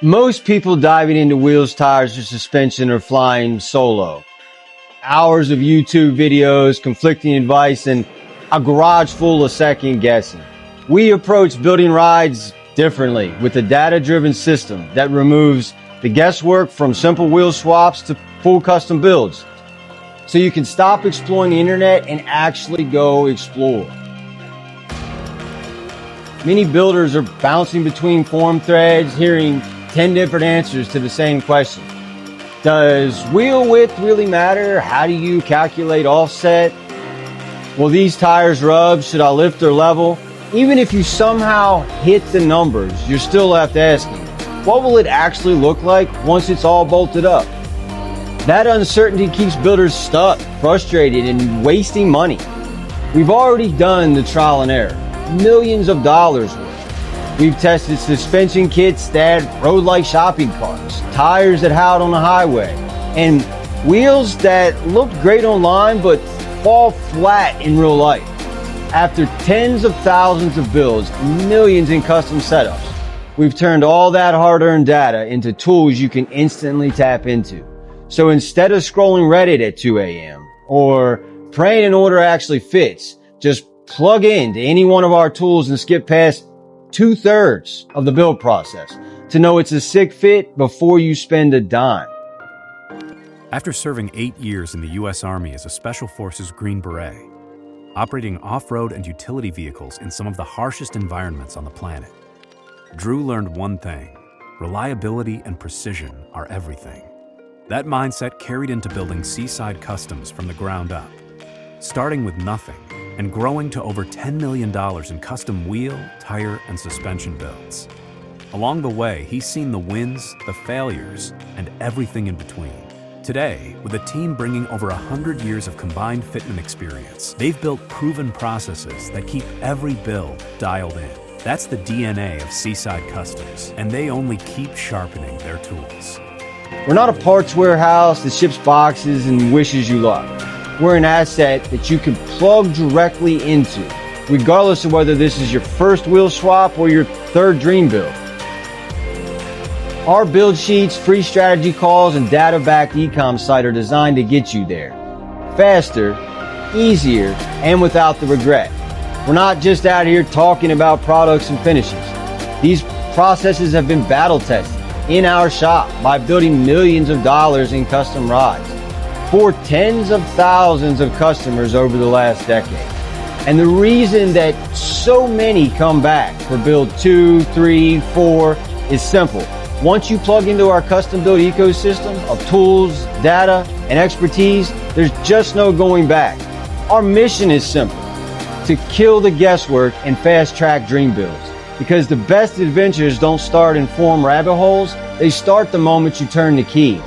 Most people diving into wheels, tires, or suspension are flying solo. Hours of YouTube videos, conflicting advice, and a garage full of second guessing. We approach building rides differently with a data-driven system that removes the guesswork from simple wheel swaps to full custom builds. So you can stop exploring the internet and actually go explore. Many builders are bouncing between forum threads, hearing 10 different answers to the same question. Does wheel width really matter? How do you calculate offset? Will these tires rub? Should I lift or level? Even if you somehow hit the numbers, you're still left asking, what will it actually look like once it's all bolted up? That uncertainty keeps builders stuck, frustrated, and wasting money. We've already done the trial and error, millions of dollars worth. We've tested suspension kits that rode like shopping carts, tires that howled on the highway, and wheels that looked great online but fall flat in real life. After tens of thousands of builds and millions in custom setups, we've turned all that hard-earned data into tools you can instantly tap into. So instead of scrolling Reddit at 2 a.m. or praying an order actually fits, just plug into any one of our tools and skip past 2/3 of the build process to know it's a sick fit before you spend a dime. After serving 8 years in the U.S. Army as a Special Forces Green Beret, operating off-road and utility vehicles in some of the harshest environments on the planet, Drew learned one thing: reliability and precision are everything. That mindset carried into building Seaside Customs from the ground up, starting with nothing and growing to over $10 million in custom wheel, tire, and suspension builds. Along the way, he's seen the wins, the failures, and everything in between. Today, with a team bringing over 100 years of combined fitment experience, they've built proven processes that keep every build dialed in. That's the DNA of Seaside Customs, and they only keep sharpening their tools. We're not a parts warehouse that ships boxes and wishes you luck. We're an asset that you can plug directly into, regardless of whether this is your first wheel swap or your third dream build. Our build sheets, free strategy calls, and data-backed e-com site are designed to get you there faster, easier, and without the regret. We're not just out here talking about products and finishes. These processes have been battle tested in our shop by building millions of dollars in custom rides for tens of thousands of customers over the last decade. And the reason that so many come back for build 2, 3, 4 is simple. Once you plug into our custom build ecosystem of tools, data, and expertise, there's just no going back. Our mission is simple: to kill the guesswork and fast-track dream builds. Because the best adventures don't start in forum rabbit holes, they start the moment you turn the key.